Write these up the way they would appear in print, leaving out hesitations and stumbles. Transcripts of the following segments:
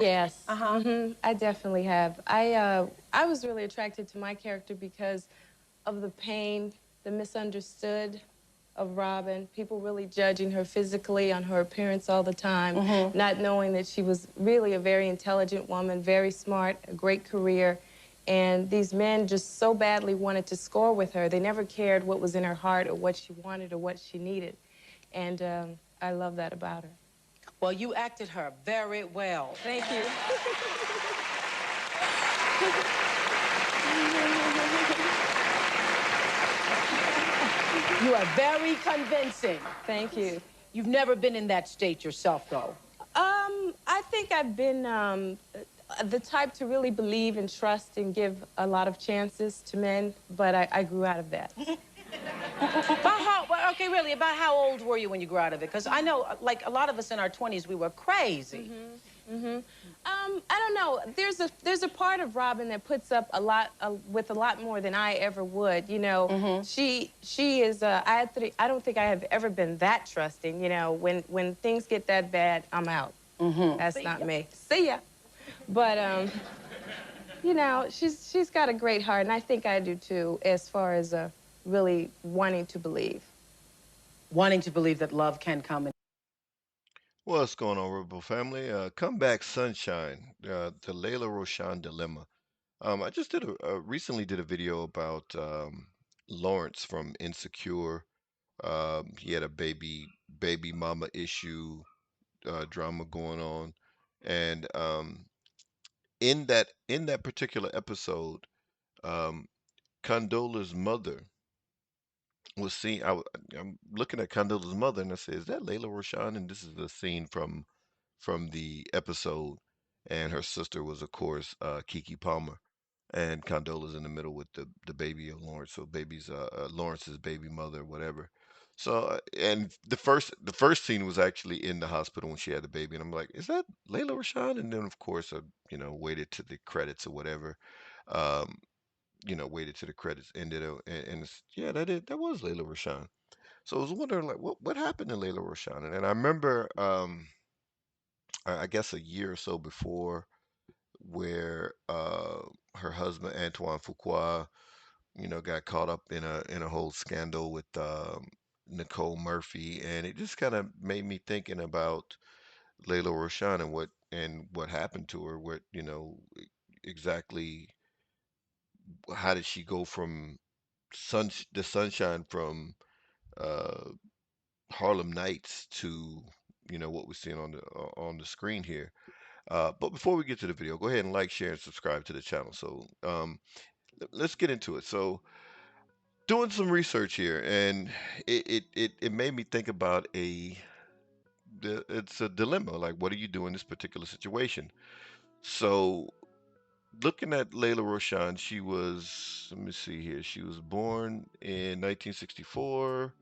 Yes. Uh-huh. I definitely have. I was really attracted to my character because of the pain, the misunderstood of Robin, people really judging her physically on her appearance all the time, not knowing that she was really a very intelligent woman, very smart, a great career. And these men just so badly wanted to score with her. They never cared what was in her heart or what she wanted or what she needed. And I love that about her. Well, you acted her very well. Thank you. You are very convincing. Thank you. You've never been in that state yourself, though. I think I've been the type to really believe and trust and give a lot of chances to men, but I grew out of that. Okay, really, about how old were you when you grew out of it? Because I know, like, a lot of us in our 20s, we were crazy. I don't know. There's a part of Robin that puts up a lot with a lot more than I ever would. You know, she is. I don't think I have ever been that trusting. You know, when things get that bad, I'm out. That's not me. See ya. But you know, she's got a great heart, and I think I do too, as far as really wanting to believe. Wanting to believe that love can come. What's going on, Ripple family? Come back, sunshine. The Lela Rochon dilemma. I just recently did a video about Lawrence from Insecure. He had a baby mama issue drama going on, and in that particular episode, um, Condola's mother was seen. I'm looking at Condola's mother, and I said, "Is that Lela Rochon?" And this is the scene from the episode, and her sister was, of course, Kiki Palmer, and Condola's in the middle with the baby of Lawrence. So baby's Lawrence's baby mother, whatever. So and the first scene was actually in the hospital when she had the baby, and I'm like, is that Lela Rochon? And then of course I waited to the credits or whatever. Um, waited to the credits ended, and yeah, that was Lela Rochon. So I was wondering like what happened to Lela Rochon, and I remember I guess a year or so before where her husband Antoine Fuqua, got caught up in a whole scandal with Nicole Murphy, and it just kind of made me thinking about Lela Rochon and what happened to her. What exactly? How did she go from the sunshine from uh, Harlem Nights to what we're seeing on the screen here? But before we get to the video, go ahead and like, share, and subscribe to the channel. So let's get into it. So doing some research here, and it made me think about it's a dilemma. Like, what do you do in this particular situation? So looking at Layla Roshan, she was, let me see here, she was born in 1964.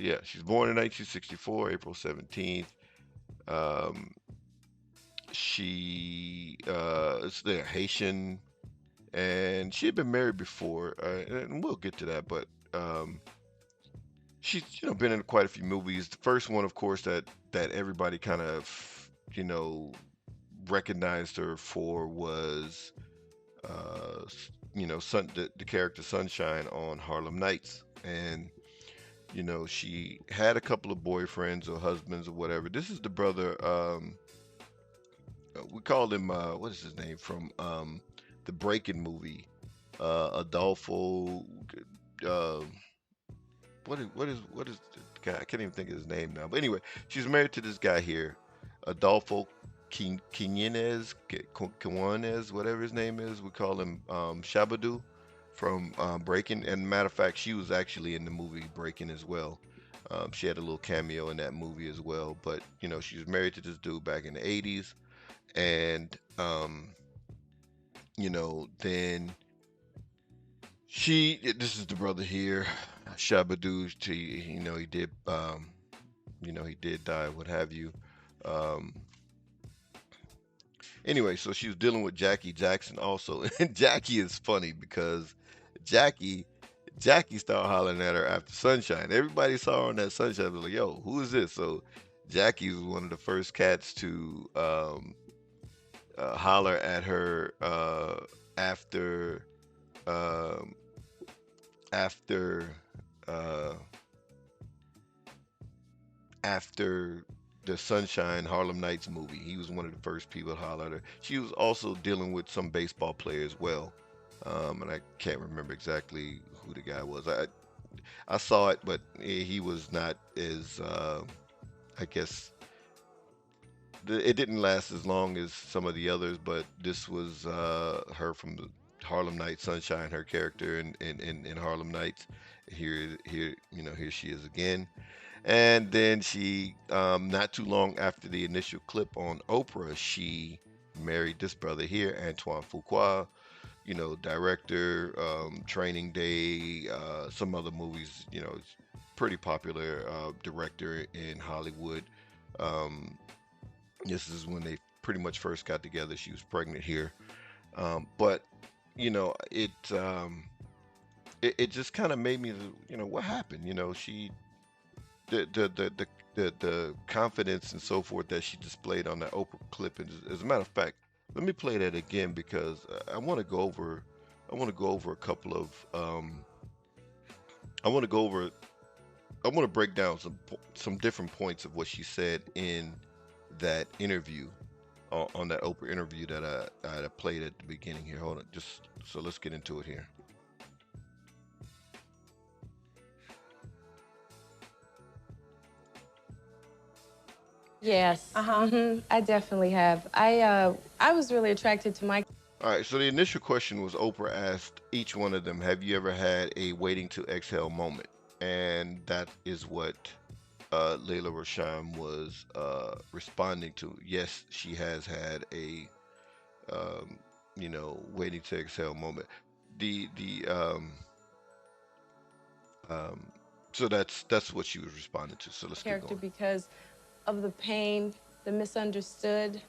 Yeah, she's born in 1964, April 17th. Um, she is the Haitian, and she had been married before, and we'll get to that. But she's been in quite a few movies. The first one, of course, that everybody kind of you know recognized her for was the character Sunshine on Harlem Nights, and she had a couple of boyfriends or husbands or whatever. This is the brother. We called him what is his name from the Breaking movie, Adolfo. Uh, what is the guy? I can't even think of his name now. But anyway, she's married to this guy here, Adolfo Quinones, whatever his name is. We call him Shabadoo from Breaking. And matter of fact, she was actually in the movie Breaking as well. She had a little cameo in that movie as well. But she was married to this dude back in the '80s, and then this is the brother here, Shabadoo. He did die, what have you. Um, anyway, so she was dealing with Jackie Jackson also, and Jackie is funny because Jackie Jackie started hollering at her after Sunshine. Everybody saw her on that Sunshine was like, "Yo, who is this?" So Jackie was one of the first cats to holler at her after um, after uh, after the Sunshine Harlem Nights movie. He was one of the first people to holler at her. She was also dealing with some baseball player as well. And I can't remember exactly who the guy was. I saw it, but he was not as I guess it didn't last as long as some of the others. But this was her from the Harlem Nights, Sunshine, her character in Harlem Nights. Here she is again. And then she, not too long after the initial clip on Oprah, she married this brother here, Antoine Fuqua, director, Training Day, some other movies, pretty popular director in Hollywood. Um, this is when they pretty much first got together. She was pregnant here. But, you know, it, it just kind of made me, what happened? The confidence and so forth that she displayed on that Oprah clip. And as a matter of fact, let me play that again because I want to go over a couple of I want to go over I want to break down some different points of what she said in that interview on that Oprah interview that I played at the beginning here. Hold on, just so let's get into it here. Yes, Uh-huh. I definitely have. I was really attracted to my All right, so the initial question was Oprah asked each one of them, "Have you ever had a waiting to exhale moment?" And that is what Lela Rochon was responding to. Yes, she has had a um, waiting to exhale moment. The um, so that's what she was responding to. So let's keep character going. because of the pain, the misunderstood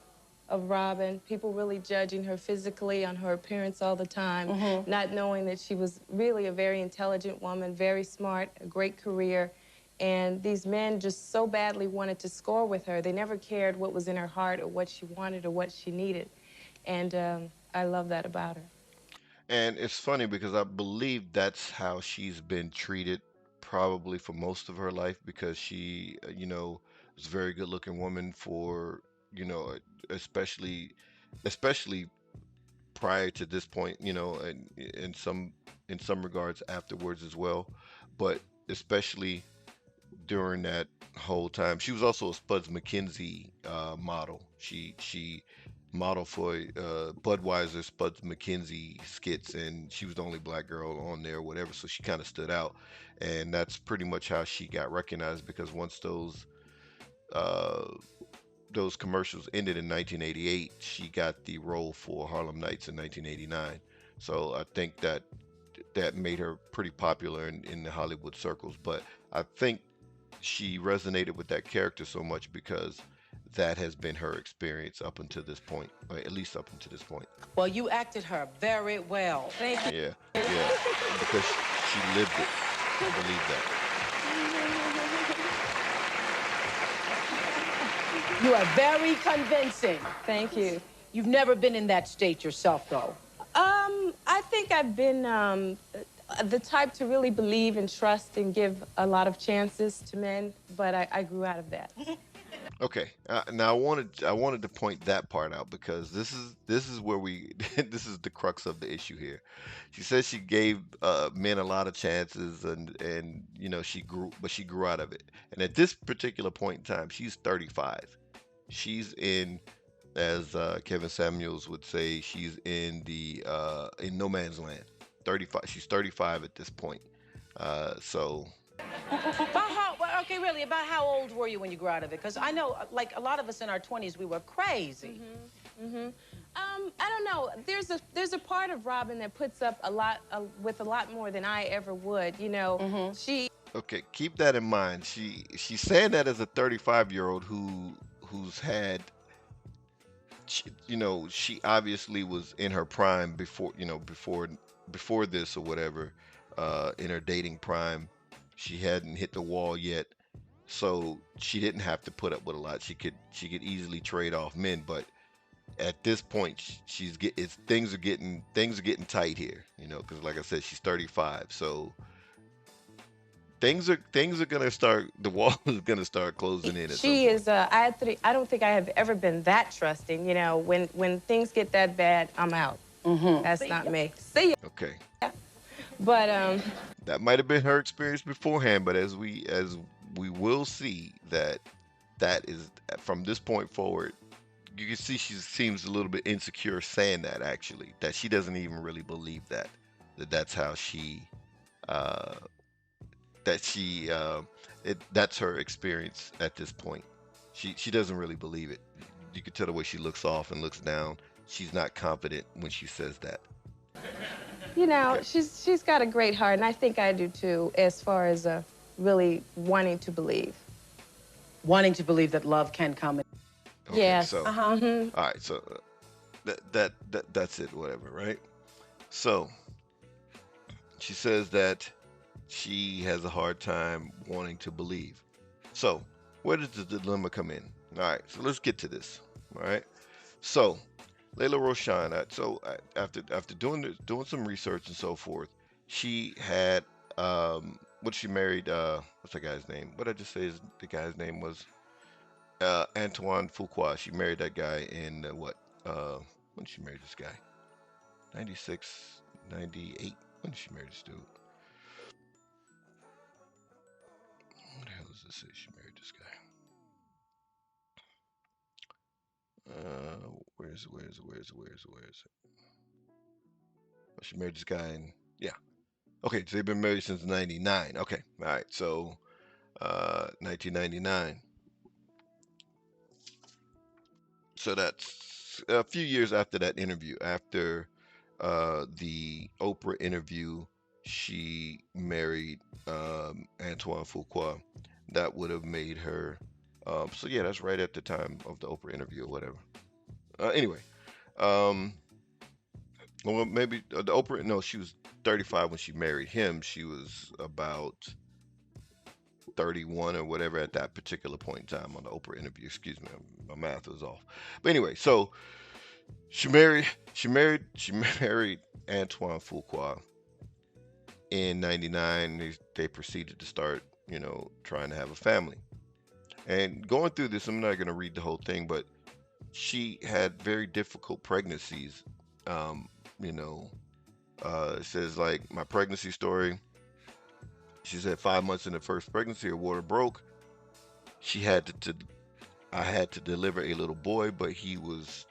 of Robin, people really judging her physically on her appearance all the time, not knowing that she was really a very intelligent woman, very smart, a great career. And these men just so badly wanted to score with her. They never cared what was in her heart or what she wanted or what she needed. And I love that about her. And it's funny because I believe that's how she's been treated probably for most of her life because she, was a very good looking woman for, especially especially prior to this point, and in some regards afterwards as well, but especially during that whole time. She was also a Spuds MacKenzie model. She modeled for Budweiser Spuds MacKenzie skits, and she was the only black girl on there, or whatever. So she kind of stood out, and that's pretty much how she got recognized. Because once uh, those commercials ended in 1988, she got the role for Harlem Nights in 1989. So I think that made her pretty popular in the Hollywood circles. But I think she resonated with that character so much because that has been her experience up until this point, or at least up until this point. Well, you acted her very well. Thank you. Yeah, yeah, because she lived it. I believe that. You are very convincing. Thank you. You've never been in that state yourself, though. I think I've been the type to really believe and trust and give a lot of chances to men, but I grew out of that. Okay, now I wanted to point that part out because this is where we this is the crux of the issue here. She says she gave men a lot of chances and she grew out of it. And at this particular point in time, she's 35. She's in, as Kevin Samuels would say, she's in the in no man's land. 35. She's 35 at this point. So Okay, really, about how old were you when you grew out of it? Because I know, like, a lot of us in our 20s, we were crazy. I don't know. There's a part of Robin that puts up a lot with a lot more than I ever would. She okay, keep that in mind. She's saying that as a 35-year-old who's had, she obviously was in her prime before, before this or whatever, in her dating prime. She hadn't hit the wall yet, so she didn't have to put up with a lot. She could easily trade off men, but at this point she's get it's things are getting tight here, you know, because like I said, she's 35, so things are gonna start. The wall is gonna start closing in at some She point. is. I don't think I have ever been that trusting. You know, when things get that bad, I'm out. That's not me. See Okay, ya. But that might have been her experience beforehand, but as we will see that that is from this point forward, you can see she seems a little bit insecure saying that actually, that she doesn't even really believe that that's how uh that she that's her experience at this point. She doesn't really believe it. You can tell the way she looks off and looks down. She's not confident when she says that. you know, Okay. she's got a great heart, and I think I do too, as far as really wanting to believe. Wanting to believe that love can come. Okay. Yes. So, Mm-hmm. all right. So that's it. Whatever. Right. So she says that she has a hard time wanting to believe. So where does the dilemma come in? All right. So let's get to this. All right. So Lela Rochon. After doing some research and so forth, she had what she married. What's that guy's name? What I just say is the guy's name was Antoine Fuqua. She married that guy in what? When did she marry this guy? 96, 98. When did she marry this dude? What the hell does this say? She married this guy. Where's it? Oh, she married this guy in, yeah. Okay, so they've been married since 99. Okay, all right. So 1999. So that's a few years after that interview. After the Oprah interview, she married Antoine Fuqua. That would have made her. So yeah, that's right at the time of the Oprah interview or whatever. Anyway, um, well maybe the Oprah. No, she was 35 when she married him. She was about 31 or whatever at that particular point in time on the Oprah interview. Excuse me, my math was off. But anyway, so she married she married Antoine Fuqua in 99. They proceeded to start, you know, trying to have a family. And going through this, I'm not going to read the whole thing, but she had very difficult pregnancies. Um, you know, it says like my pregnancy story. She said 5 months in the first pregnancy, her water broke. She had I had to deliver a little boy, but he was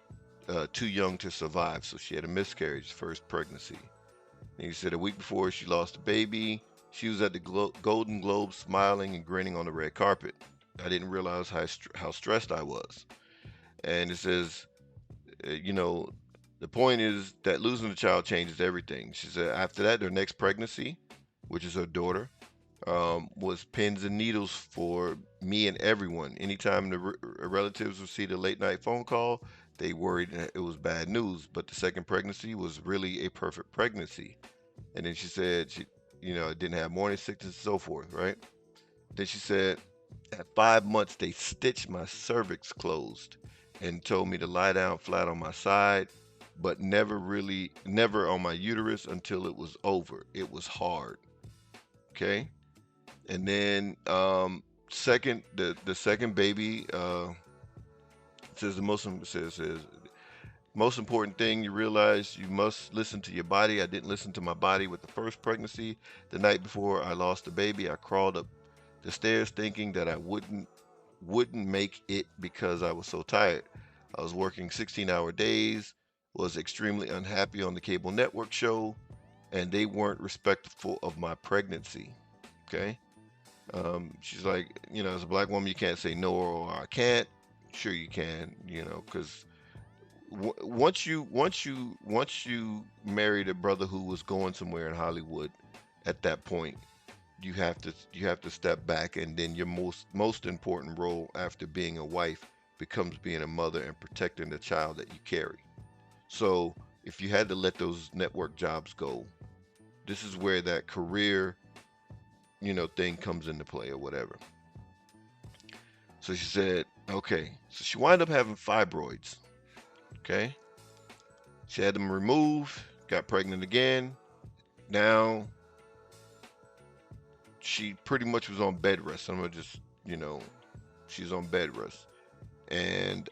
too young to survive, so she had a miscarriage first pregnancy. And he said a week before she lost the baby, she was at the Golden Globes smiling and grinning on the red carpet. I didn't realize how stressed I was. And it says, you know, the point is that losing a child changes everything. She said after that, their next pregnancy, which is her daughter, was pins and needles for me and everyone. Anytime the relatives received a late night phone call, they worried that it was bad news. But the second pregnancy was really a perfect pregnancy. And then she said she, you know, didn't have morning sickness and so forth, right? Then she said at 5 months they stitched my cervix closed and told me to lie down flat on my side, but never on my uterus until it was over. It was hard. Okay. And then second the second baby says the says most important thing you realize you must listen to your body. I didn't listen to my body with the first pregnancy. The night before I lost the baby, I crawled up the stairs thinking that I wouldn't make it because I was so tired. I was working 16-hour days, was extremely unhappy on the cable network show, and they weren't respectful of my pregnancy. Okay. She's like, you know, as a black woman, you can't say no or I can't. Sure, you can, you know, because once you married a brother who was going somewhere in Hollywood, at that point, you have to step back, and then your most important role after being a wife becomes being a mother and protecting the child that you carry. So if you had to let those network jobs go, this is where that career, you know, thing comes into play or whatever. So she said, okay. So she wound up having fibroids. Okay, she had them removed, got pregnant again. Now she pretty much was on bed rest. I'm gonna just, you know, she's on bed rest, and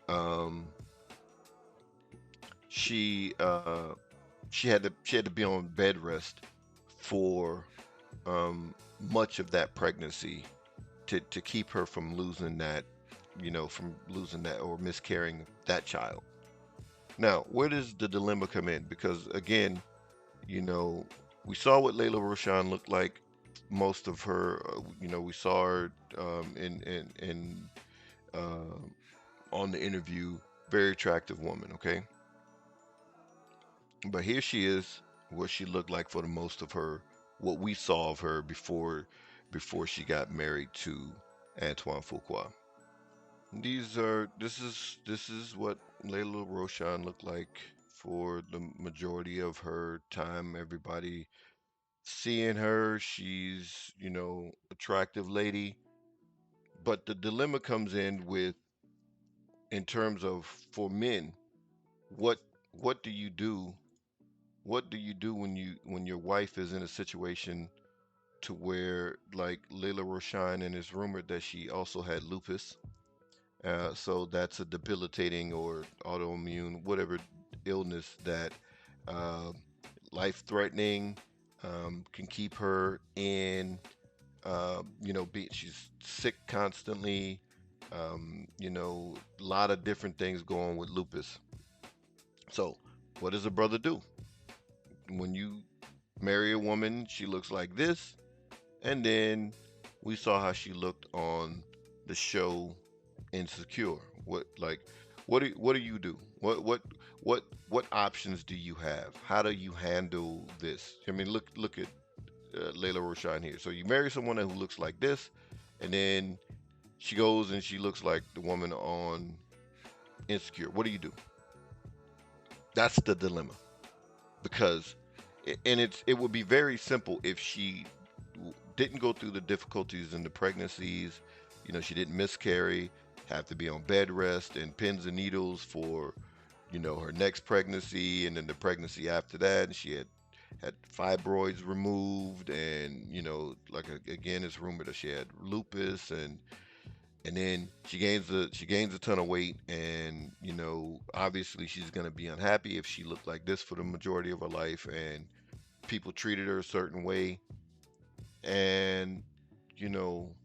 she uh, she had to be on bed rest for much of that pregnancy to keep her from losing that, from losing that or miscarrying that child. Now, where does the dilemma come in? Because again, you know, we saw what Lela Rochon looked like. Most of her, we saw her in uh, on the interview, very attractive woman. Okay, but here she is, what she looked like for the most of her, what we saw of her before she got married to Antoine Fuqua. This is what Lela Rochon looked like for the majority of her time. Everybody seeing her, she's, attractive lady. But the dilemma comes in with, in terms of, for men, what what do you do? What do you do when your wife is in a situation to where, like Lela Rochon, and it's rumored that she also had lupus. So that's a debilitating or autoimmune, whatever illness that, uh, life-threatening, can keep her in, she's sick constantly. A lot of different things going with lupus. So, what does a brother do when you marry a woman? She looks like this, and then we saw how she looked on the show Insecure. What do you do? What options do you have? How do you handle this? I mean, look at Lela Rochon here. So you marry someone who looks like this, and then she goes and she looks like the woman on Insecure. What do you do? That's the dilemma. Because and it would be very simple if she didn't go through the difficulties in the pregnancies. She didn't miscarry, have to be on bed rest and pins and needles for, her next pregnancy, and then the pregnancy after that, and she had fibroids removed, and like, again, it's rumored that she had lupus, and then she gains a ton of weight, and obviously she's going to be unhappy if she looked like this for the majority of her life, and people treated her a certain way. And you know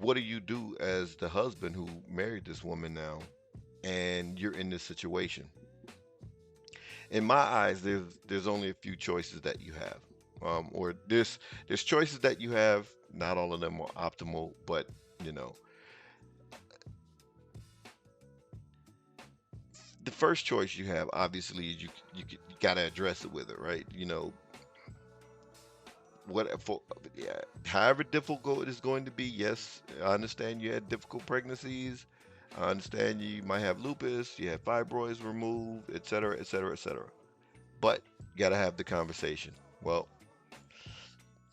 what do you do as the husband who married this woman now, and you're in this situation? In my eyes, there's only a few choices that you have, or there's choices that you have. Not all of them are optimal, but you know the first choice you have, obviously, is you gotta address it with her, right? What for? Yeah, however difficult it is going to be. Yes, I understand you had difficult pregnancies. I understand you might have lupus, you have fibroids removed, et cetera, et cetera, et cetera. But you gotta have the conversation. Well,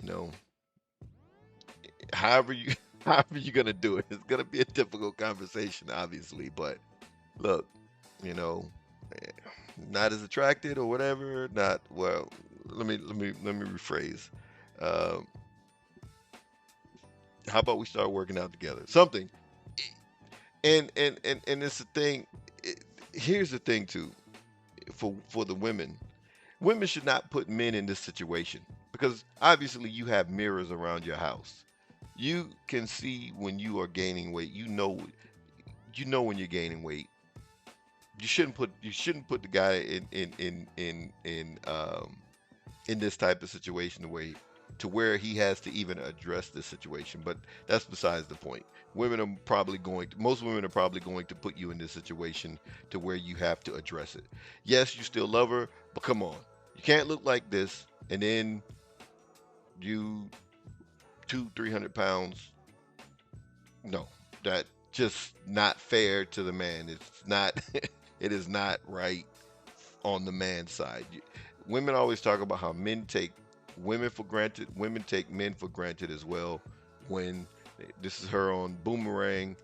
you know, however you however you're gonna do it, it's gonna be a difficult conversation, obviously. But look, you know, eh, not as attracted or whatever. Not well. Let me rephrase. Um, how about we start working out together? Something. And it's the thing. It, Here's the thing too. For the women, women should not put men in this situation, because obviously you have mirrors around your house. You can see when you are gaining weight. You know when you're gaining weight. You shouldn't put the guy in this type of situation, to where he has to even address this situation. But that's besides the point. Most women are probably going to put you in this situation to where you have to address it. Yes, you still love her, but come on, you can't look like this and then you 300 pounds. No, that just not fair to the man. It's not. It is not right on the man's side. Women always talk about how men take women for granted. Women take men for granted as well. When this is her on Boomerang,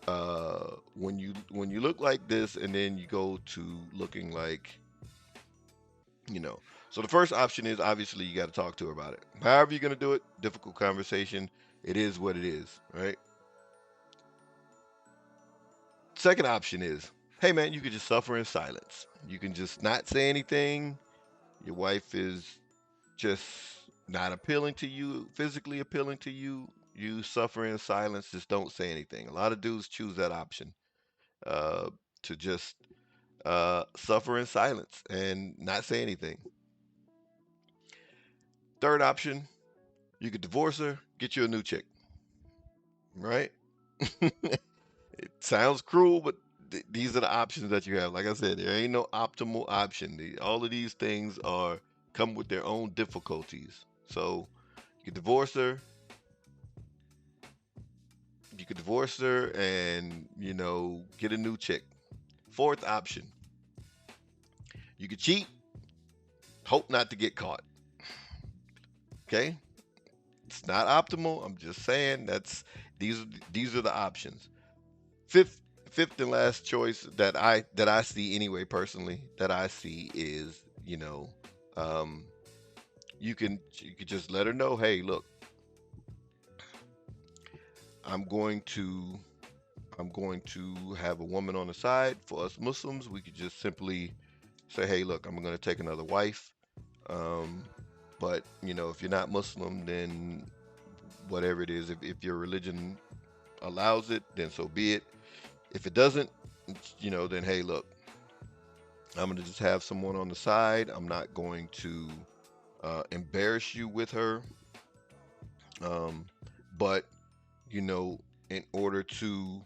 When you look like this and then you go to looking like, you know. So the first option is obviously you got to talk to her about it. However you're gonna do it, difficult conversation. It is what it is, right? Second option is, hey man, you could just suffer in silence. You can just not say anything. Your wife is just not appealing to you, physically appealing to you. You suffer in silence. Just don't say anything. A lot of dudes choose that option, uh, to just suffer in silence and not say anything. Third option, you could divorce her, get you a new chick, right? It sounds cruel, but these are the options that you have. Like I said, there ain't no optimal option. All of these things are come with their own difficulties. So you could divorce her, you could divorce her, and get a new chick. Fourth option, you could cheat, hope not to get caught. Okay, it's not optimal. I'm just saying these are these are the options. Fifth fifth and last choice that I see anyway personally that I see is um, you could just let her know, hey, look, I'm going to I'm going to have a woman on the side. For us Muslims, we could just simply say, hey, look, I'm going to take another wife. Um, but if you're not Muslim, then whatever it is, if your religion allows it, then so be it. If it doesn't, then hey, look, I'm going to just have someone on the side. I'm not going to embarrass you with her. Um, but, you know, in order to,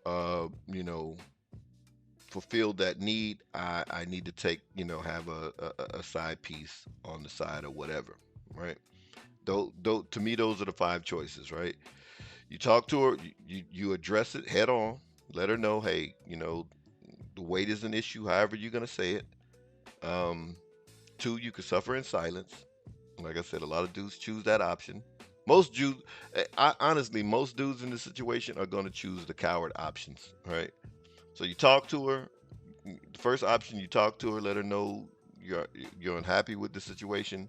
uh, you know, fulfill that need, I need to have a side piece on the side or whatever, right? To me, those are the five choices, right? You talk to her, you address it head on, let her know, hey, the weight is an issue, however you're going to say it. Um, Two, you could suffer in silence. Like I said, a lot of dudes choose that option. Most dudes, honestly, most dudes in this situation are going to choose the coward options, right? So you talk to her. The first option, you talk to her, let her know you're unhappy with the situation.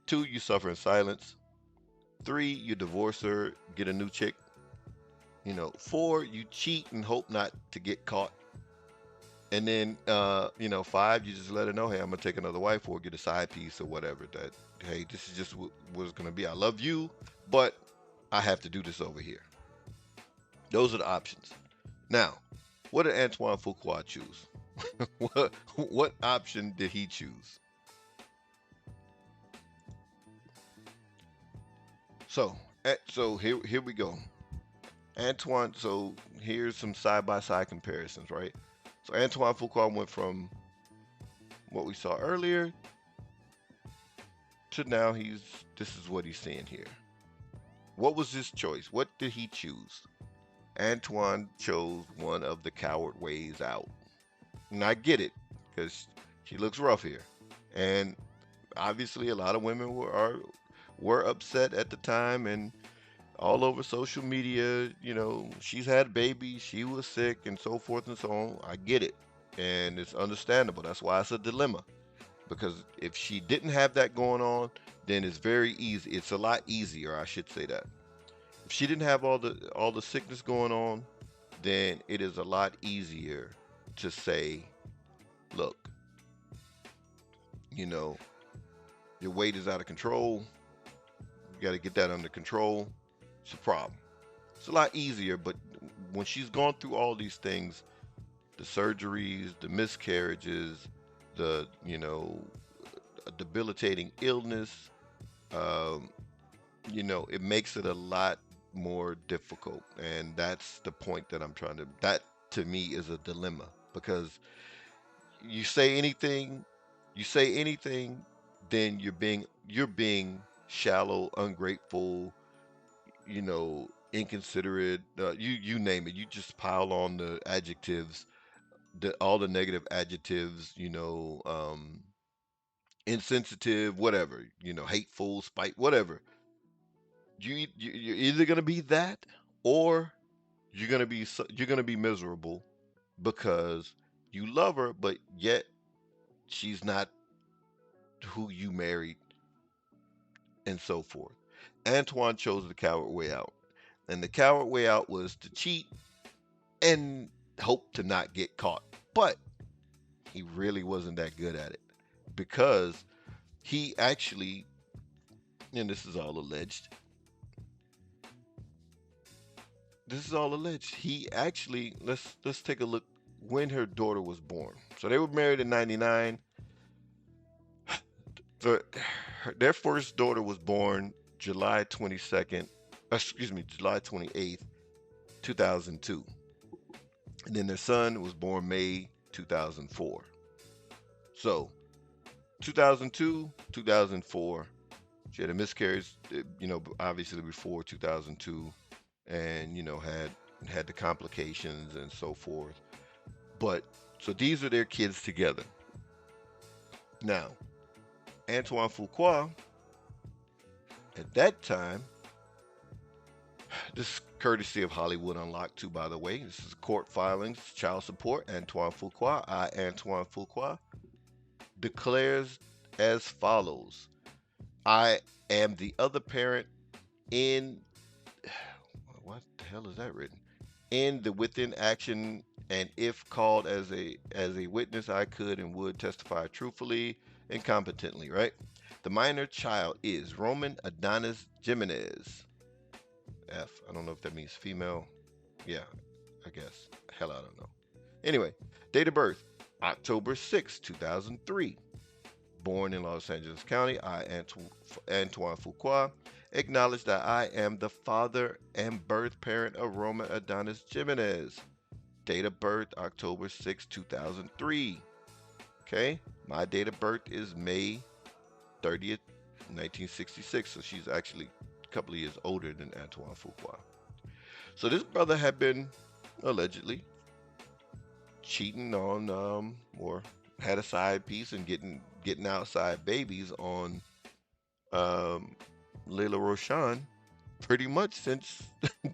Two, you suffer in silence. Three, you divorce her, get a new chick. Four, you cheat and hope not to get caught. And then, five, you just let her know, hey, I'm gonna take another wife or get a side piece or whatever. That, hey, this is just what it's gonna be. I love you, but I have to do this over here. Those are the options. Now, what did Antoine Fuqua choose? what option did he choose? So here we go. Antoine. So here's some side by side comparisons, right? So Antoine Fuqua went from what we saw earlier to now this is what he's seeing here. What was his choice? What did he choose? Antoine chose one of the coward ways out. And I get it, because she looks rough here. And obviously a lot of women were upset at the time and all over social media, she's had babies, she was sick and so forth and so on. I get it. And it's understandable. That's why it's a dilemma. Because if she didn't have that going on, then it's very easy. It's a lot easier, I should say that. If she didn't have all the sickness going on, then it is a lot easier to say, look, you know, your weight is out of control. You got to get that under control. It's a problem. It's a lot easier, but when she's gone through all these things, the surgeries, the miscarriages, the, a debilitating illness, um, it makes it a lot more difficult. And that's the point that that to me is a dilemma because you say anything, you say anything, then you're being shallow, ungrateful, inconsiderate, you name it. You just pile on the adjectives, all the negative adjectives, insensitive, whatever, hateful, spite, whatever. You're either gonna be that, or you're gonna be miserable because you love her, but yet she's not who you married, and so forth. Antoine chose the coward way out, and the coward way out was to cheat and hope to not get caught. But he really wasn't that good at it because he actually, and this is all alleged, he actually, let's take a look when her daughter was born. So they were married in 99. The, their first daughter was born July 22nd, excuse me, July 28th, 2002. And then their son was born May 2004. So 2002, 2004, she had a miscarriage, obviously before 2002, and had the complications and so forth. But so these are their kids together. Now, Antoine Fuqua, at that time, this is courtesy of Hollywood Unlocked too, by the way. This is court filings, child support. Antoine Fuqua, Antoine Fuqua, declares as follows: I am the other parent in what the hell is that written? In the within action, and if called as a witness, I could and would testify truthfully and competently, right? The minor child is Roman Adonis Jimenez. I don't know if that means female. Yeah, I guess. Hell, I don't know. Anyway, date of birth October 6, 2003. Born in Los Angeles County, Antoine Fuqua, acknowledge that I am the father and birth parent of Roman Adonis Jimenez. Date of birth October 6, 2003. Okay, my date of birth is May 30th, 1966. So she's actually a couple of years older than Antoine Fuqua. So this brother had been allegedly cheating on or had a side piece and getting outside babies on um Lela Rochon pretty much since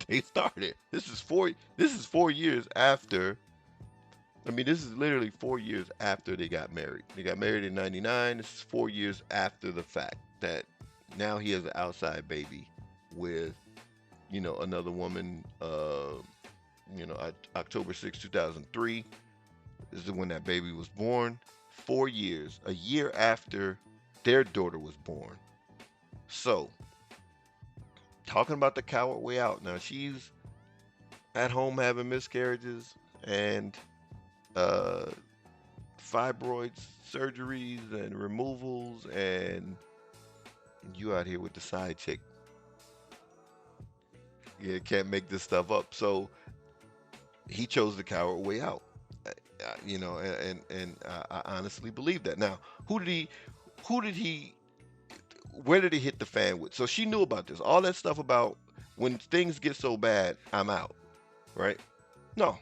they started. This is 4 years after. I mean, this is literally 4 years after they got married. They got married in 99. This is 4 years after the fact that now he has an outside baby with, another woman. October 6, 2003 is when that baby was born. 4 years, a year after their daughter was born. So, talking about the coward way out. Now, she's at home having miscarriages and uh, fibroids, surgeries, and removals, and you out here with the side chick. Yeah, can't make this stuff up. So, he chose the coward way out. I honestly believe that. Now, who did he, who did he, where did he hit the fan with? So she knew about this. All that stuff about when things get so bad, I'm out, right? No.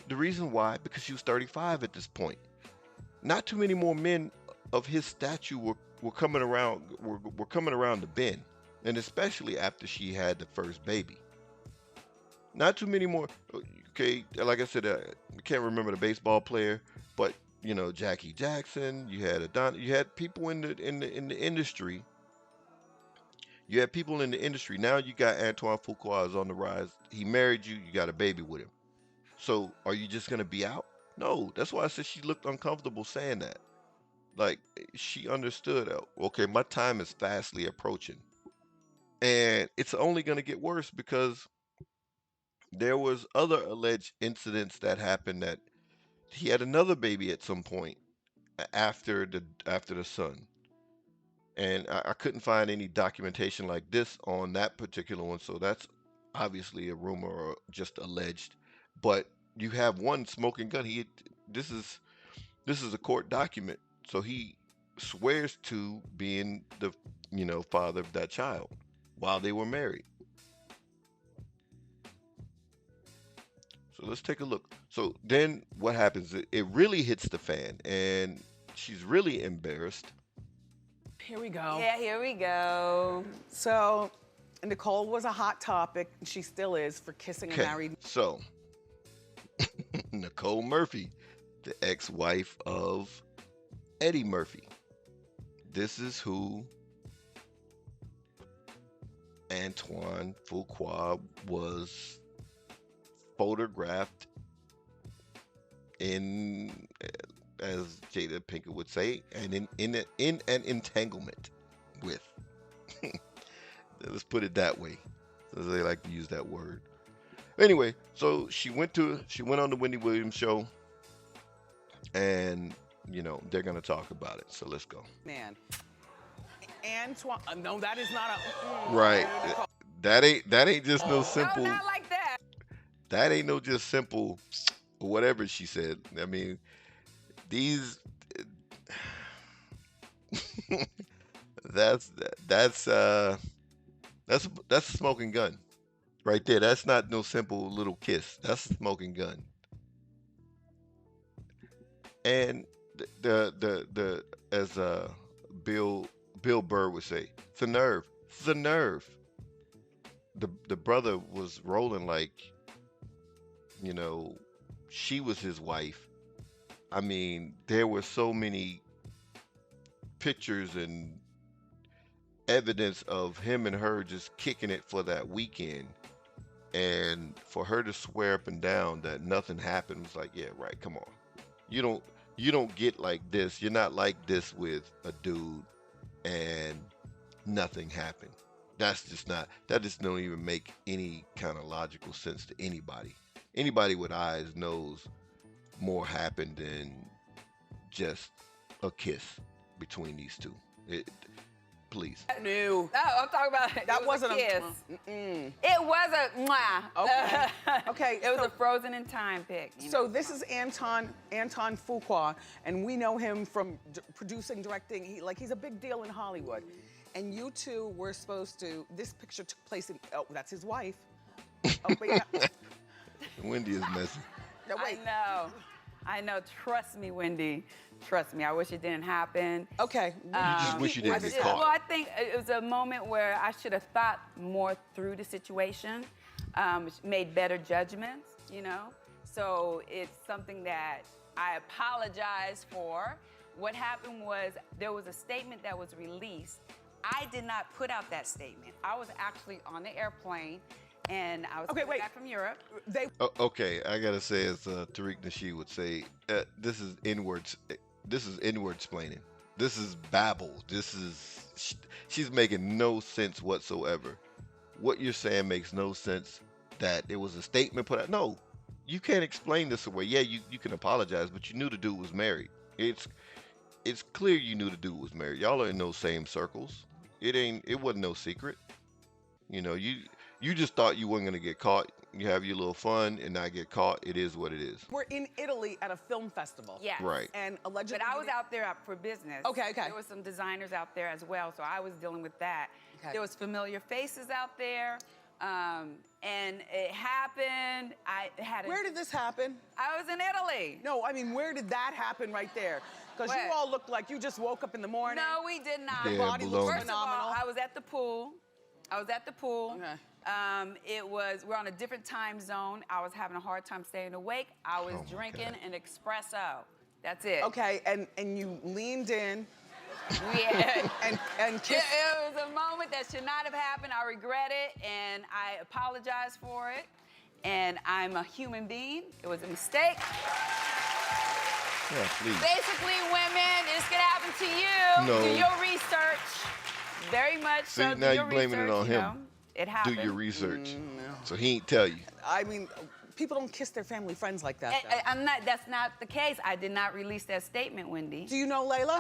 The reason why, because she was 35 at this point. Not too many more men of his stature were coming around were coming around the bend, and especially after she had the first baby. Not too many more. Okay, like I said, I can't remember the baseball player, but Jackie Jackson. You had people in the industry. You had people in the industry. Now you got Antoine Fuqua is on the rise. He married you. You got a baby with him. So are you just gonna be out? No. That's why I said she looked uncomfortable saying that. Like she understood. Okay, my time is fastly approaching, and it's only gonna get worse because there was other alleged incidents that happened that he had another baby at some point after the son, and I couldn't find any documentation like this on that particular one, so that's obviously a rumor or just alleged. But you have one smoking gun. This is this is a court document, so he swears to being the father of that child while they were married. So let's take a look. So then what happens? It really hits the fan, and she's really embarrassed. Here we go. Yeah, here we go. So Nicole was a hot topic, and she still is, for kissing a Okay, married. so Nicole Murphy, the ex-wife of Eddie Murphy. This is who Antoine Fuqua was photographed in, as Jada Pinkett would say, and in an entanglement with. Let's put it that way, as they like to use that word. Anyway, so she went on the Wendy Williams show, and they're gonna talk about it. So let's go. Man. Antoine, no, that is not a. Right. Nicole. That ain't just no No, simple. not like that. That ain't no just simple whatever she said. I mean, these that's that's uh that's a smoking gun right there. That's not no simple little kiss. That's a smoking gun. And the as Bill Burr would say, it's a nerve. It's a nerve. The brother was rolling like, you know, she was his wife. I mean, there were so many pictures and evidence of him and her just kicking it for that weekend. And for her to swear up and down that nothing happened was like, yeah, right, come on. You don't you don't get like this. You're not like this with a dude and nothing happened. That's just not, that just don't even make any kind of logical sense to anybody. Anybody with eyes knows more happened than just a kiss between these two. Please. No. No, I'm talking about That it was wasn't a kiss. It was a mwah. Okay. Okay. It was so, a frozen in time pic. so this is Antoine Fuqua, and we know him from producing, directing. He's a big deal in Hollywood. And you two were supposed to. This picture took place in. Oh, that's his wife. Oh, wait. Wendy is messy. No, wait. I know. Trust me, Wendy. Trust me. I wish it didn't happen. Okay. You just wish you didn't get caught. Well, I think it was a moment where I should have thought more through the situation, made better judgments, you know? So it's something that I apologize for. What happened was there was a statement that was released. I did not put out that statement. I was actually on the airplane, and I was coming back from Europe. Okay, I gotta say, as Tariq Nasheed would say, this is inwards. This is inward splaining. This is babble. She's making no sense whatsoever. What you're saying makes no sense. That it was a statement put out. No, you can't explain this away. Yeah, you can apologize, but you knew the dude was married. It's clear you knew the dude was married. Y'all are in those same circles. It wasn't no secret. You know, you just thought you weren't gonna get caught. You have your little fun and not get caught. It is what it is. We're in Italy at a film festival. Yeah. Right. And allegedly. But I was out there for business. Okay. There were some designers out there as well, so I was dealing with that. Okay. There was familiar faces out there, and it happened. Where did this happen? I was in Italy. No, I mean, where did that happen right there? Because you Where? all looked like you just woke up in the morning. No, we did not. Yeah, Body looks baloney. First of all, phenomenal. I was at the pool. Okay. We're on a different time zone. I was having a hard time staying awake. I was Oh my drinking God. an espresso. That's it. Okay, and you leaned in Yeah. and It kissed. was a moment that should not have happened. I regret it, and I apologize for it. And I'm a human being. It was a mistake. Yeah, please. Basically, women, this could happen to you. No. Do your research. Very much See, so. now do you're your blaming it research, on you him. know. It Do happened. your research. So he ain't tell you. I mean, people don't kiss their family friends like that. And- though. I'm not. That's not the case. I did not release that statement, Wendy. Do you know Lela?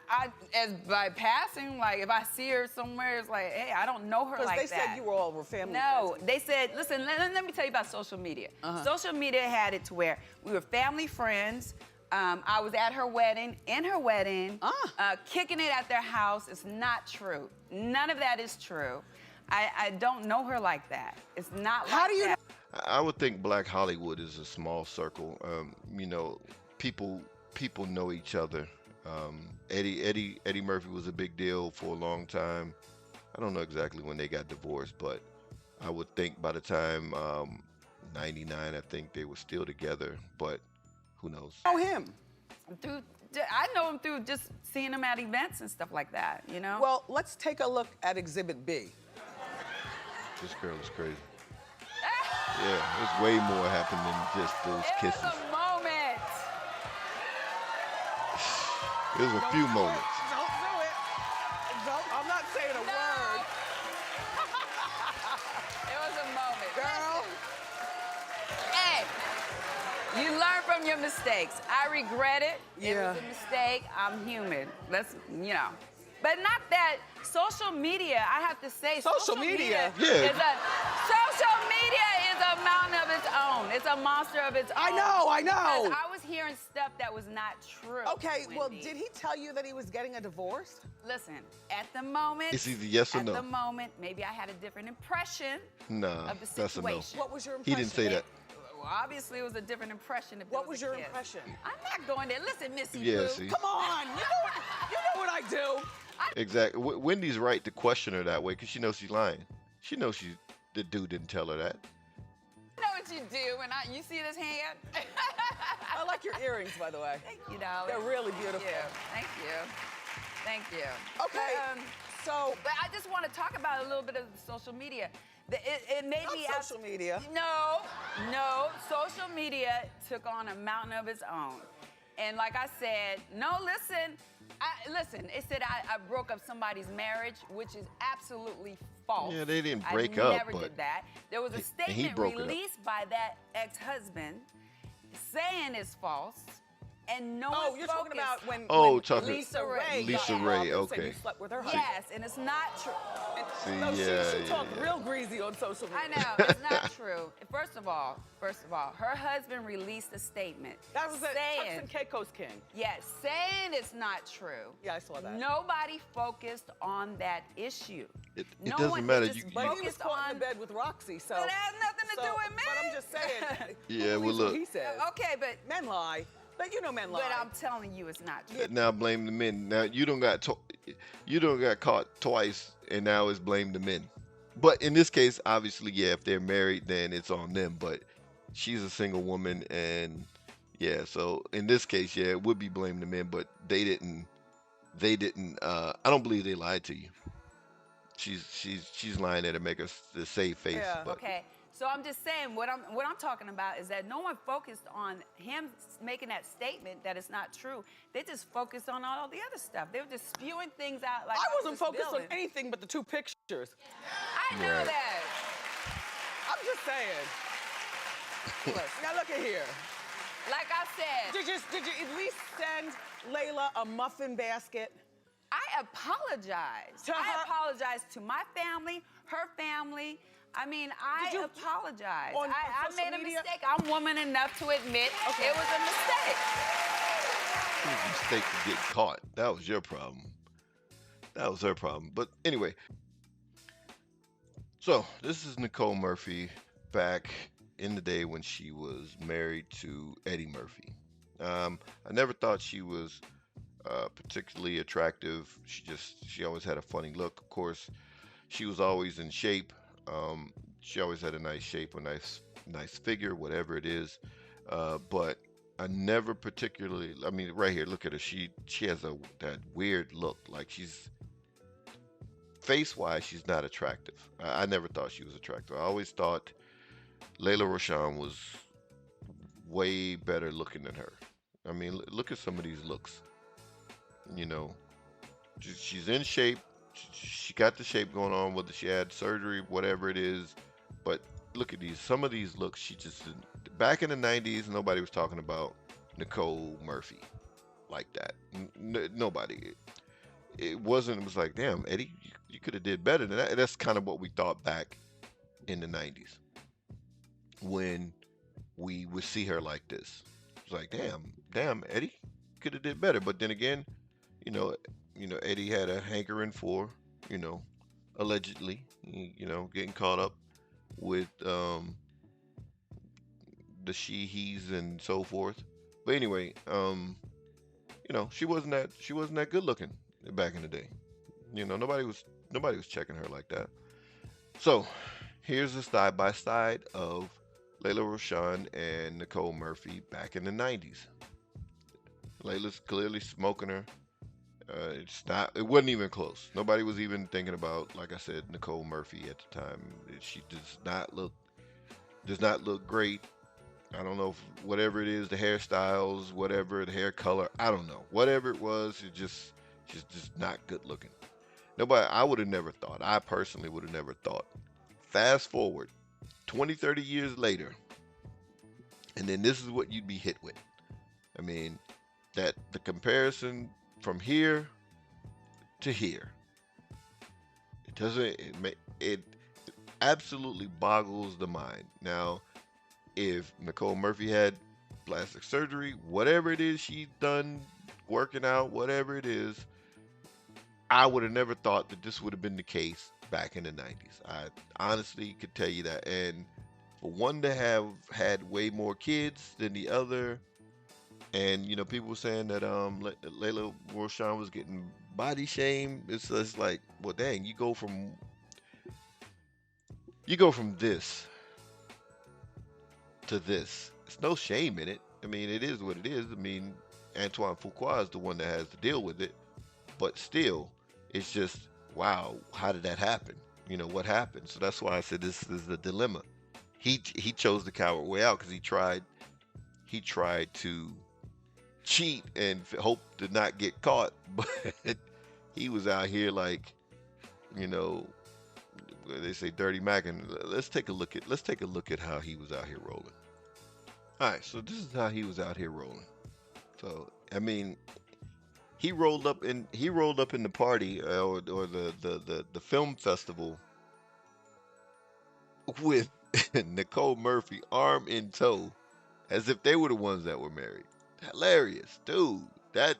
I as by passing, like if I see her somewhere, it's like, hey, I don't know her Because like they that. said you all were family No, friends. they said, listen, let me tell you about social media. Social media had it to where we were family friends. I was at her wedding, kicking it at their house. It's not true. None of that is true. I don't know her like that. It's not How like do you that. I would think Black Hollywood is a small circle. You know, people know each other. Eddie Murphy was a big deal for a long time. I don't know exactly when they got divorced, but I would think by the time 99, I think they were still together, but who knows? Know him. Through, I know him through just seeing him at events and stuff like that, you know? Well, let's take a look at Exhibit B. This girl is crazy. Yeah, there's way more happened than just those it kisses. was a moment. There's a few moments. Don't do it. I'm not saying a word. It was a moment. Girl. Hey, you learn from your mistakes. I regret it. It Yeah. was a mistake. I'm human. Let's, you know. But not that social media, I have to say, Social media? Yeah. Social media is a mountain of its own. It's a monster of its own. I know. Because I was hearing stuff that was not true. Okay, well, Wendy. did he tell you that he was getting a divorce? Listen, at the moment. It's either yes or no. At the moment, maybe I had a different impression Nah, of the that's a no. situation. What was your He impression? didn't say that. Well, obviously, it was a different impression. If What there was a your kiss. impression? I'm not going there. Listen, Missy Yeah, Boo. see. Come on, you know what I do. Exactly. Wendy's right to question her that way because she knows she's lying. She knows the dude didn't tell her that. I know what you do when you see this hand. I like your earrings, by the way. Thank you, darling. They're really beautiful. Thank you. Thank you. Okay, so But I just want to talk about a little bit of social media. It made me not social media. No. Social media took on a mountain of its own. And like I said, no, listen. It said I broke up somebody's marriage, which is absolutely false. Yeah, they didn't break up, I never but did that. There was a and he statement broke it up. released by that ex-husband saying it's false, and no Oh, one you're talking focused- about when, Oh, when talking- Lisa Ray Lisa got Ray, involved and said okay. you slept with her husband. Yes, and it's not true. See, No, yeah, she talked yeah. real greasy on social media. I know, it's not true. First of all, her husband released a statement That was Turks saying, and Caicos King. yes, saying it's not true. Yeah, I saw that. Nobody focused on that issue. It No doesn't one matter. just But he was focused caught in on- the bed with Roxy, so. But that has nothing to do with me. But I'm just saying. Yeah, who well, believes what look. he says. Okay, but Men lie. But you know men lie. I'm telling you, it's not true. Now blame the men. Now you don't got caught twice, and now it's blame the men. But in this case, obviously, yeah, if they're married, then it's on them. But she's a single woman, and yeah, so in this case, yeah, it would be blame the men. But they didn't. I don't believe they lied to you. She's lying there to make us to save face. Yeah. But Okay, so I'm just saying what I'm talking about is that no one focused on him making that statement that it's not true. They just focused on all the other stuff. They were just spewing things out like I wasn't was focused on building. anything but the two pictures. I know Right. that. I'm just saying. Now look at here. Like I said, Did you at least send Layla a muffin basket? I apologize. To I her- apologize to my family, her family. I mean, I Did you- apologize. on I social made a media? mistake. I'm woman enough to admit Okay. it was a mistake. it was a mistake to get caught. That was your problem. That was her problem. But anyway, so this is Nicole Murphy back in the day when she was married to Eddie Murphy. I never thought she was particularly attractive. She always had a funny look. Of course, she was always in shape. She always had a nice shape, a nice figure, whatever it is. But I never particularly. I mean, right here, look at her. She has that weird look. Like she's face-wise, she's not attractive. I never thought she was attractive. I always thought Lela Rochon was way better looking than her. I mean, look at some of these looks. You know, she's in shape. She got the shape going on, whether she had surgery, whatever it is. But look at these. Some of these looks, she just back in the 90s, nobody was talking about Nicole Murphy like that. Nobody. It wasn't. It was like, damn, Eddie, you could have did better than that. And that's kind of what we thought back in the 90s when we would see her like this. It's like, damn, Eddie could have did better. But then again, you know, Eddie had a hankering for, allegedly, getting caught up with the he's and so forth. But anyway, she wasn't that good looking back in the day. Nobody Nobody was checking her like that. So here's a side by side of Lela Rochon and Nicole Murphy back in the 90s. Layla's clearly smoking her. It's not. It wasn't even close. Nobody was even thinking about, like I said, Nicole Murphy at the time. She does not look great. I don't know if whatever it is, the hairstyles, whatever the hair color. I don't know. Whatever it was, she's just not good looking. Nobody. I would have never thought. I personally would have never thought. Fast forward 20, 30 years later, and then this is what you'd be hit with. I mean, that the comparison from here to here, it doesn't. It absolutely boggles the mind. Now, if Nicole Murphy had plastic surgery, whatever it is she's done, working out, whatever it is, I would have never thought that this would have been the case back in the 90s. I honestly could tell you that. And for one to have had way more kids than the other, and people were saying that Layla Rochon was getting body shamed. It's just like, well, dang, you go from this to this. It's no shame in it. I mean, it is what it is. I mean, Antoine Fuqua is the one that has to deal with it, but still, it's just wow. How did that happen? What happened? So that's why I said this is the dilemma. He chose the coward way out because he tried to cheat and hope to not get caught, but he was out here like you know they say dirty Mac, and let's take a look at how he was out here rolling. All right, so this is how he was out here rolling. So I mean, he rolled up in the party or the film festival with Nicole Murphy arm in tow, as if they were the ones that were married. Hilarious, dude. That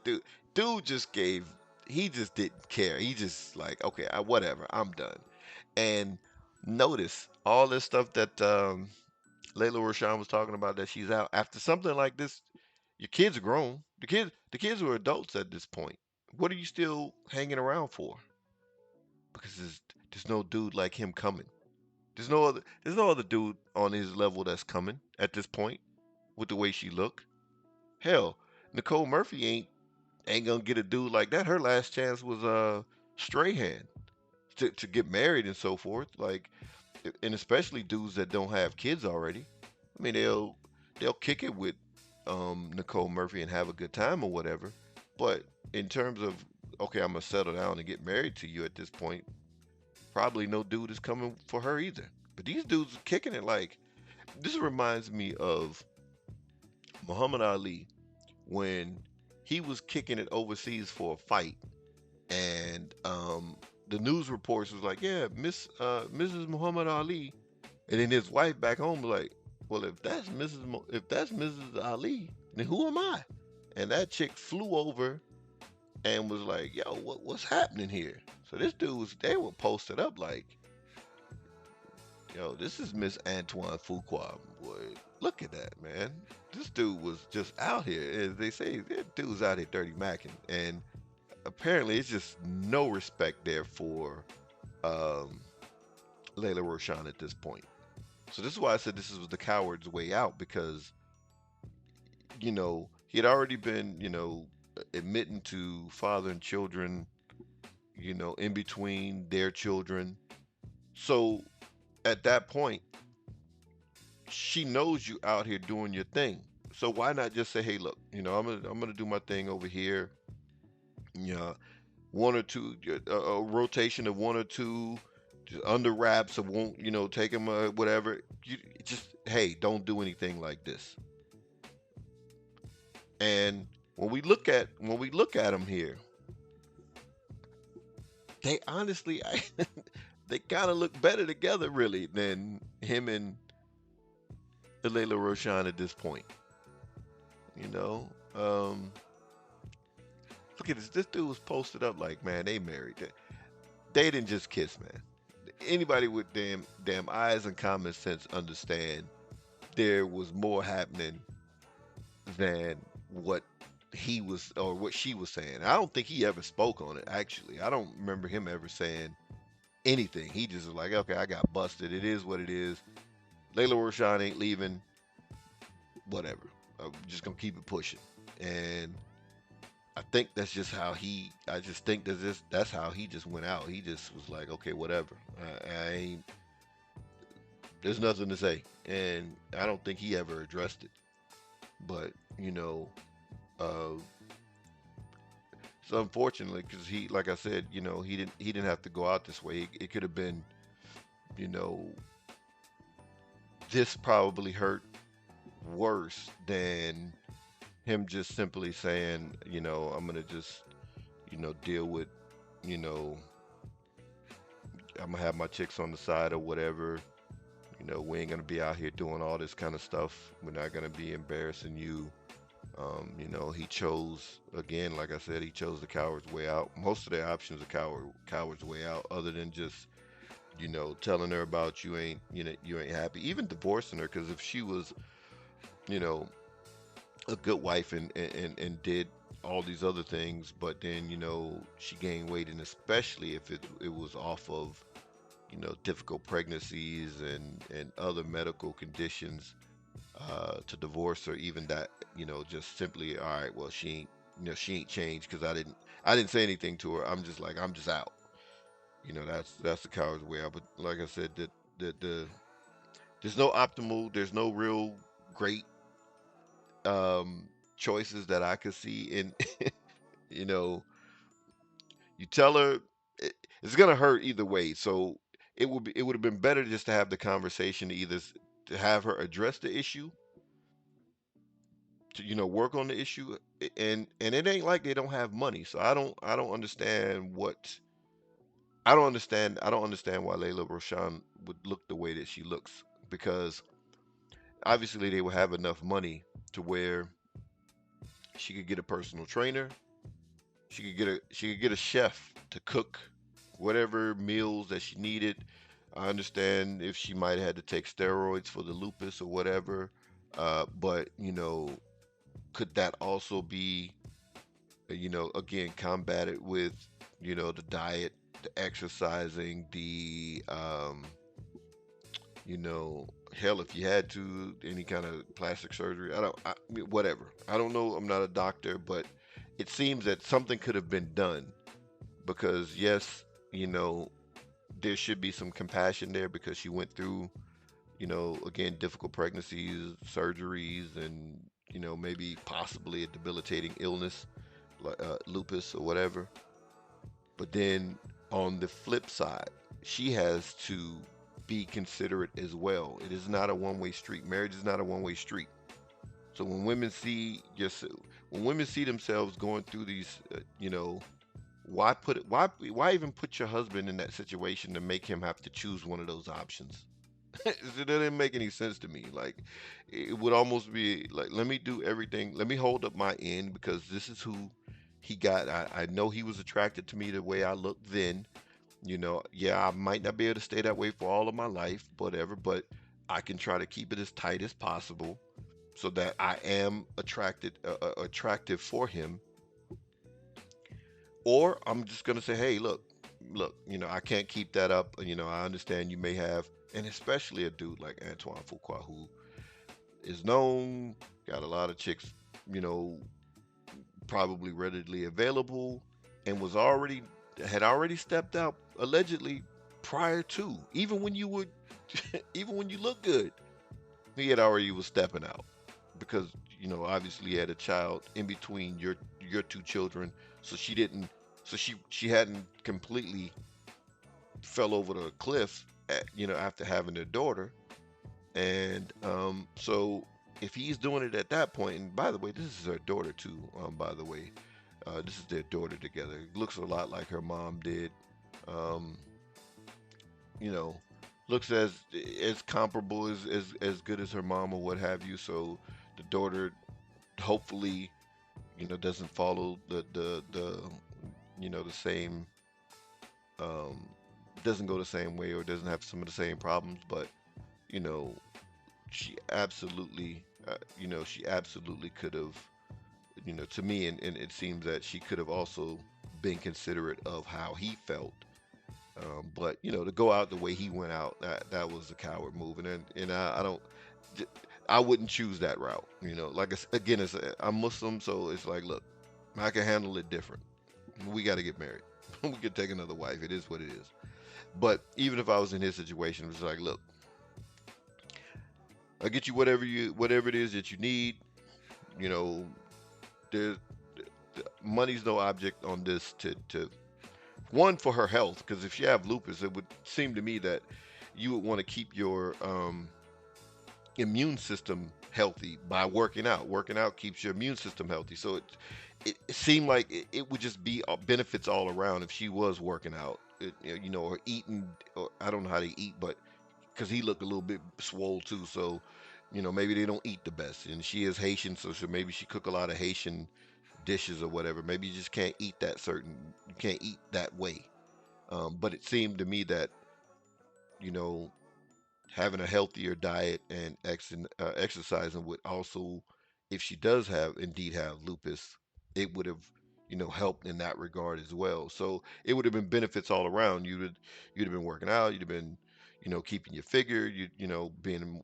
dude just gave. He just didn't care. He just like, okay, whatever. I'm done. And notice all this stuff that Layla Rashawn was talking about, that she's out after something like this. Your kids are grown. The kids were adults at this point. What are you still hanging around for? Because there's no dude like him coming. There's no other dude on his level that's coming at this point with the way she look. Hell, Nicole Murphy ain't gonna get a dude like that. Her last chance was Strahan to get married and so forth. Like, and especially dudes that don't have kids already. I mean, they'll kick it with Nicole Murphy and have a good time or whatever. But in terms of, okay, I'm gonna settle down and get married to you at this point, probably no dude is coming for her either. But these dudes are kicking it like this reminds me of Muhammad Ali when he was kicking it overseas for a fight, and the news reports was like, yeah, Mrs. Muhammad Ali, and then his wife back home was like, well, if that's Mrs. Ali, then who am I? And that chick flew over and was like, yo, what's happening here? So they were posted up like, yo, this is Miss Antoine Fuqua, boy. Look at that, man. This dude was just out here. As they say, that dude's out here dirty macking. And apparently it's just no respect there for um, Layla Roshan at this point. So this is why I said this was the coward's way out, because, he had already been, admitting to fathering children, in between their children. So at that point, she knows you out here doing your thing. So why not just say, hey, look, I'm gonna do my thing over here. Yeah, one or two, a rotation of one or two, just under wraps of won't, take them whatever. You just, hey, don't do anything like this. And when we look at them here, they honestly, they kind of look better together, really, than him and Lela Roshan at this point. You know, um, look at this. This dude was posted up like, man, they married. They didn't just kiss, man. Anybody with damn eyes and common sense understand there was more happening than what he was or what she was saying. I don't think he ever spoke on it. Actually, I don't remember him ever saying. anything. He just was like, okay, I got busted. It is what it is. Lela Rochon ain't leaving. Whatever. I'm just gonna keep it pushing. And I think that's just how he. I just think that's how he just went out. He just was like, okay, whatever. I ain't. There's nothing to say, and I don't think he ever addressed it. But uh, so unfortunately, because he, like I said, he didn't have to go out this way. It could have been, you know, this probably hurt worse than him just simply saying, I'm gonna just, deal with, you know, I'm gonna have my chicks on the side or whatever. We ain't gonna be out here doing all this kind of stuff. We're not gonna be embarrassing you. He chose again, like I said, he chose the coward's way out. Most of the options are coward's way out, other than just, telling her about you ain't happy, even divorcing her. Because if she was, you know, a good wife and did all these other things, but then she gained weight, and especially if it was off of difficult pregnancies and other medical conditions, to divorce her, even that, just simply, all right, well, she ain't changed because I didn't say anything to her. I'm just like, I'm just out. That's the coward's way out. But like I said, the there's no optimal, there's no real great choices that I could see in, you know, you tell her it's gonna hurt either way. So it would have been better just to have the conversation, to either to have her address the issue, to work on the issue, and it ain't like they don't have money. So I don't understand what I don't understand why Layla Roshan would look the way that she looks, because obviously they would have enough money to where she could get a personal trainer, she could get a chef to cook whatever meals that she needed. I understand if she might have had to take steroids for the lupus or whatever, but could that also be, again, combated with, the diet, the exercising, hell, if you had to, any kind of plastic surgery. I mean, whatever. I don't know. I'm not a doctor, but it seems that something could have been done, because, yes, you know, there should be some compassion there because she went through, again, difficult pregnancies, surgeries, and, maybe possibly a debilitating illness like lupus or whatever. But then on the flip side, she has to be considerate as well. It is not a one-way street. Marriage is not a one-way street. So when women see themselves going through these, why even put your husband in that situation to make him have to choose one of those options? It didn't make any sense to me. Like, it would almost be like, let me do everything. Let me hold up my end because this is who he got. I know he was attracted to me the way I looked then. Yeah, I might not be able to stay that way for all of my life, whatever, but I can try to keep it as tight as possible so that I am attractive for him. Or I'm just gonna say, hey, look, I can't keep that up. I understand you may have, and especially a dude like Antoine Fuqua, who is known, got a lot of chicks, you know, probably readily available, and had already stepped out allegedly prior to, even when you would, even when you look good, he had already was stepping out because obviously he had a child in between your two children, so she didn't, so she hadn't completely fell over the cliff after having their daughter. And so if he's doing it at that point, and by the way, this is her daughter too, by the way, this is their daughter together. It looks a lot like her mom did. um, you know Looks as comparable, as good as her mom or what have you. So the daughter hopefully doesn't follow the same, um, doesn't go the same way or doesn't have some of the same problems. But you know she absolutely, she absolutely could have, to me, and it seems that she could have also been considerate of how he felt, But to go out the way he went out, that was a coward move, and I don't, j- I wouldn't choose that route. Like again, I'm Muslim, so it's like, look, I can handle it different. We got to get married. We could take another wife. It is what it is. But even if I was in his situation, it was like, look, I'll get you whatever it is that you need. You know, there's money's no object on this to one for her health, because if you have lupus, it would seem to me that you would want to keep your immune system healthy by working out. Working out keeps your immune system healthy. So it seemed like it would just be benefits all around if she was working out. Or eating, or I don't know how they eat, but because he looked a little bit swole too, so maybe they don't eat the best. And she is Haitian, so maybe she cook a lot of Haitian dishes or whatever. Maybe you just can't eat you can't eat that way. But it seemed to me that you know having a healthier diet and exercising would also, if she does have indeed have lupus, it would have helped in that regard as well. So it would have been benefits all around. You'd have been working out. You'd have been keeping your figure. Being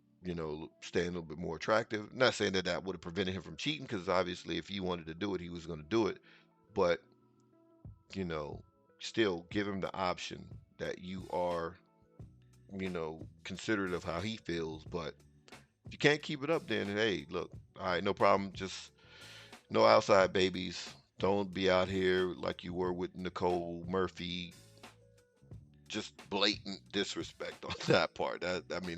staying a little bit more attractive. Not saying that that would have prevented him from cheating, because obviously if he wanted to do it, he was going to do it. But you know, still give him the option that you are considerate of how he feels. But if you can't keep it up, then hey, look, all right, no problem. Just no outside babies. Don't be out here like you were with Nicole Murphy. Just blatant disrespect on that part. I mean,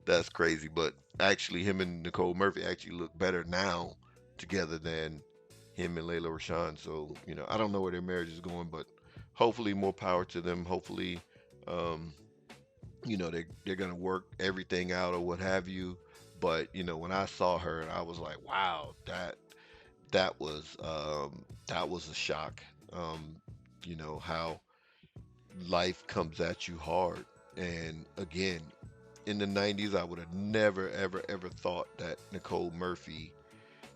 that's crazy. But actually, him and Nicole Murphy actually look better now together than him and Lela Rochon. So I don't know where their marriage is going, but hopefully more power to them. Hopefully, um, they're gonna work everything out or what have you. But when I saw her, I was like, wow, that was a shock. How life comes at you hard. And again, in the 90s, I would have never ever ever thought that Nicole Murphy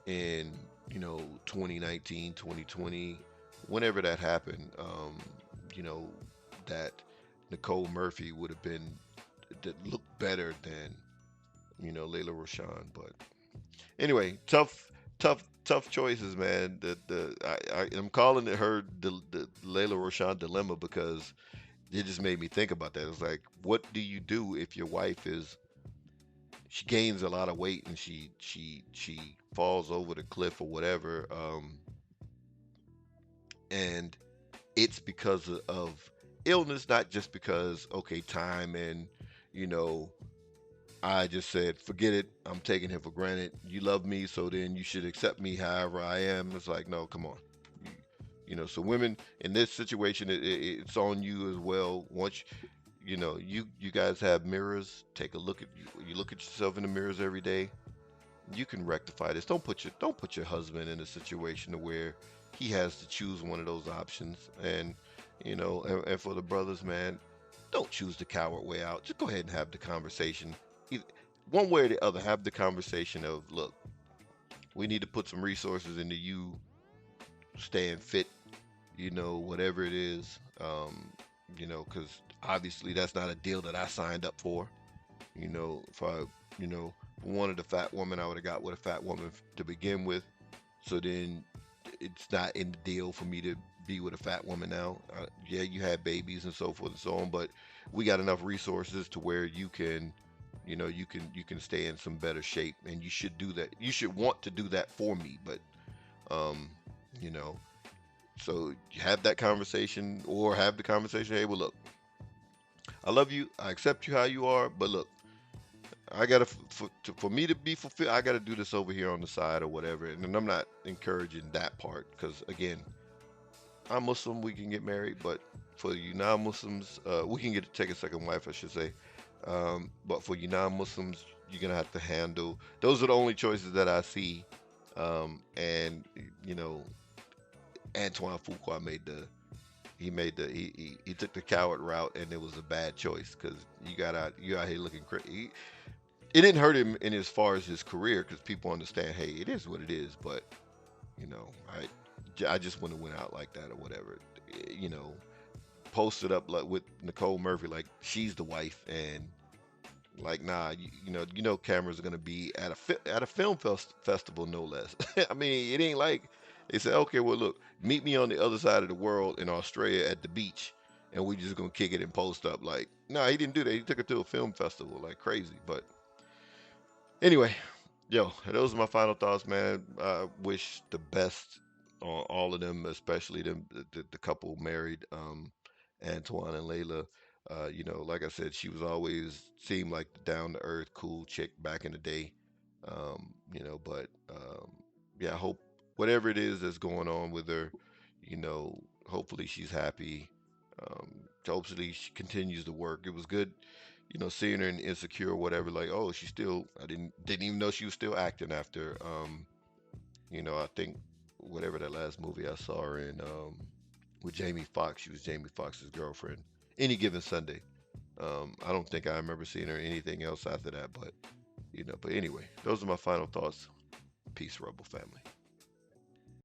in 2019, 2020, whenever that happened, you know that Nicole Murphy would have been that looked better than Lela Rochon. But anyway, tough choices, man. I'm calling it the Lela Rochon dilemma, because it just made me think about that. It's like, what do you do if your wife is she gains a lot of weight and she falls over the cliff or whatever, and it's because of illness, not just because okay, time and you know I just said, forget it. I'm taking him for granted. You love me, so then you should accept me however I am. It's like, no, come on. You, so women in this situation, it's on you as well. Once you guys have mirrors, take a look at you. You look at yourself in the mirrors every day. You can rectify this. Don't put your husband in a situation to where he has to choose one of those options. And and for the brothers, man, don't choose the coward way out. Just go ahead and have the conversation. Either, one way or the other, have the conversation of, look, we need to put some resources into you staying fit, whatever it is, because obviously that's not a deal that I signed up for. If I, wanted a fat woman, I would have got with a fat woman to begin with. So then it's not in the deal for me to be with a fat woman now. Yeah, you had babies and so forth and so on, but we got enough resources to where you can stay in some better shape, and you should do that. You should want to do that for me, but um, you know, so have that conversation, or have the conversation. Hey, well, look, I love you. I accept you how you are, but look, I gotta for me to be fulfilled, I gotta do this over here on the side or whatever. And I'm not encouraging that part, because again, I'm Muslim. We can get married, but for you non-Muslims, we can get take a second wife, I should say. But for you non-Muslims, you're gonna have to handle. Those are the only choices that I see. And you know, Antoine Fuqua he took the coward route, and it was a bad choice, because you out here looking crazy. It didn't hurt him in as far as his career, because people understand, hey, it is what it is. But you know, I just wouldn't have went out like that or whatever. You know, posted up like with Nicole Murphy, like she's the wife, and like nah, cameras are gonna be at at a film festival, no less. I mean, it ain't like they said, okay, well look, meet me on the other side of the world in Australia at the beach, and we just gonna kick it and post up. Like, nah, he didn't do that. He took it to a film festival, like crazy. But anyway, yo, those are my final thoughts, man. I wish the best on all of them, especially them, the couple married, Antoine and Layla. Like I said, she was always seemed like the down to earth, cool chick back in the day. But yeah, I hope whatever it is that's going on with her, hopefully she's happy. Hopefully she continues to work. It was good, seeing her in Insecure or whatever, like, oh, she's still, I didn't even know she was still acting after, I think whatever that last movie I saw her in, with Jamie Foxx, she was Jamie Foxx's girlfriend. Any Given Sunday. I don't think I remember seeing her in anything else after that, but anyway, those are my final thoughts. Peace, Rebel family.